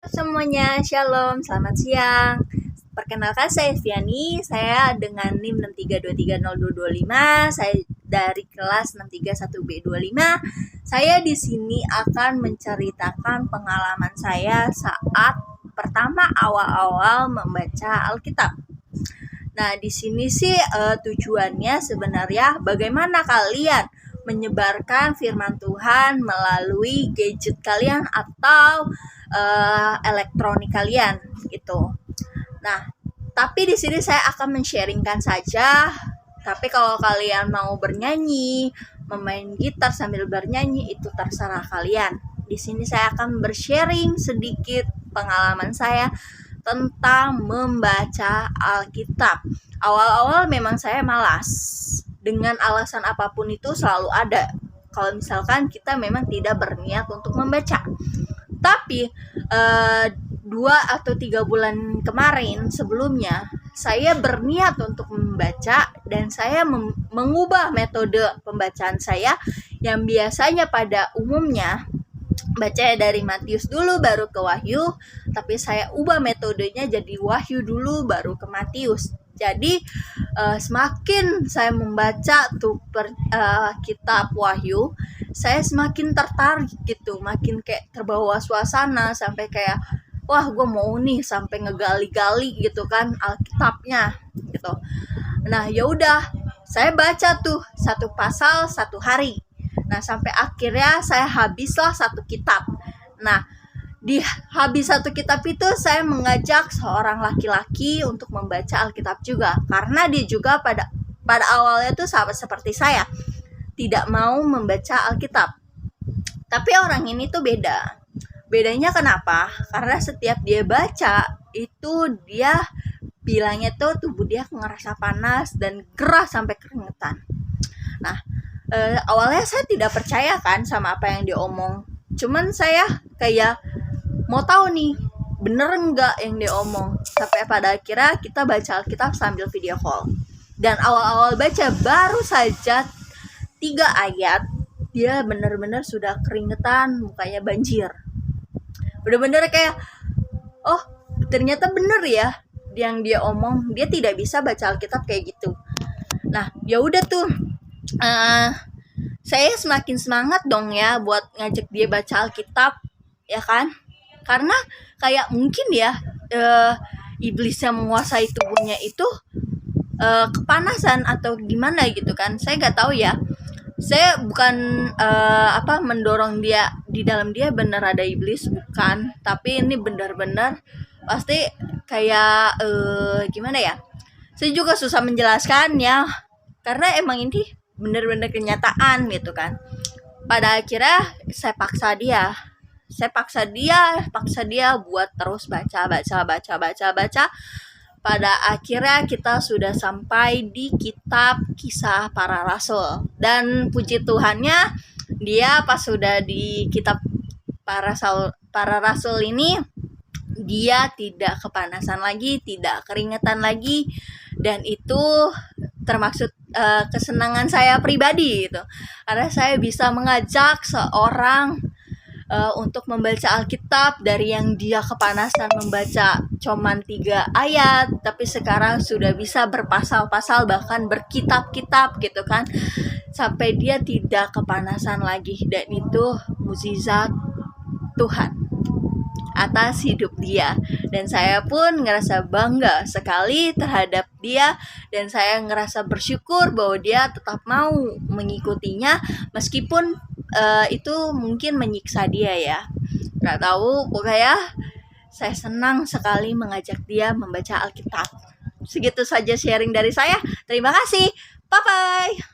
Semuanya, shalom, selamat siang. Perkenalkan saya Fiani, saya dengan NIM 632302225, saya dari kelas 631B25. Saya di sini akan menceritakan pengalaman saya saat pertama awal-awal membaca Alkitab. Nah, di sini sih tujuannya sebenarnya bagaimana kalian menyebarkan firman Tuhan melalui gadget kalian atau elektronik kalian gitu. Nah, tapi di sini saya akan men-sharingkan saja. Tapi kalau kalian mau bernyanyi, memain gitar sambil bernyanyi, itu terserah kalian. Di sini saya akan bersharing sedikit pengalaman saya tentang membaca Alkitab. Awal-awal memang saya malas. Dengan alasan apapun itu selalu ada. Kalau misalkan kita memang tidak berniat untuk membaca. Tapi 2 atau 3 bulan kemarin sebelumnya saya berniat untuk membaca dan saya mengubah metode pembacaan saya yang biasanya pada umumnya baca dari Matius dulu baru ke Wahyu, tapi saya ubah metodenya jadi Wahyu dulu baru ke Matius. Jadi semakin saya membaca kitab Wahyu, saya semakin tertarik gitu, makin kayak terbawa suasana sampai kayak wah gue mau nih sampai ngegali-gali gitu kan Alkitabnya gitu. Nah ya udah saya baca tuh 1 pasal 1 hari. Nah sampai akhirnya saya habislah 1 kitab. Nah di habis 1 kitab itu saya mengajak seorang laki-laki untuk membaca Alkitab juga, karena dia juga pada awalnya tuh sama seperti saya, tidak mau membaca Alkitab. Tapi orang ini tuh beda. Bedanya kenapa? Karena setiap dia baca itu dia bilangnya tuh tubuh dia ngerasa panas dan gerah sampai keringetan. Nah, awalnya saya tidak percaya kan sama apa yang dia omong. Cuman saya kayak mau tahu nih bener enggak yang dia omong. Sampai pada akhirnya kita baca Alkitab sambil video call. Dan awal-awal baca baru saja 3 ayat dia benar-benar sudah keringetan, mukanya banjir. Bener-bener kayak oh ternyata bener ya yang dia omong, dia tidak bisa baca Alkitab kayak gitu. Nah ya udah tuh saya semakin semangat dong ya buat ngajak dia baca Alkitab ya kan, karena kayak mungkin ya iblis yang menguasai tubuhnya itu kepanasan atau gimana gitu kan, saya nggak tahu ya. Saya bukan mendorong dia, di dalam dia benar ada iblis, bukan, tapi ini benar-benar pasti kayak gimana ya, saya juga susah menjelaskan ya, karena emang ini benar-benar kenyataan gitu kan. Pada akhirnya saya paksa dia buat terus baca. Pada akhirnya kita sudah sampai di kitab Kisah Para Rasul. Dan puji Tuhannya, dia pas sudah di kitab Para Rasul ini, dia tidak kepanasan lagi, tidak keringetan lagi. Dan itu termaksud kesenangan saya pribadi gitu. Karena saya bisa mengajak seorang untuk membaca Alkitab dari yang dia kepanasan membaca cuman 3 ayat, tapi sekarang sudah bisa berpasal-pasal bahkan berkitab-kitab gitu kan, sampai dia tidak kepanasan lagi. Dan itu mukjizat Tuhan atas hidup dia, dan saya pun ngerasa bangga sekali terhadap dia, dan saya ngerasa bersyukur bahwa dia tetap mau mengikutinya meskipun itu mungkin menyiksa dia ya, nggak tahu, pokoknya saya senang sekali mengajak dia membaca Alkitab. Segitu saja sharing dari saya, terima kasih, bye bye.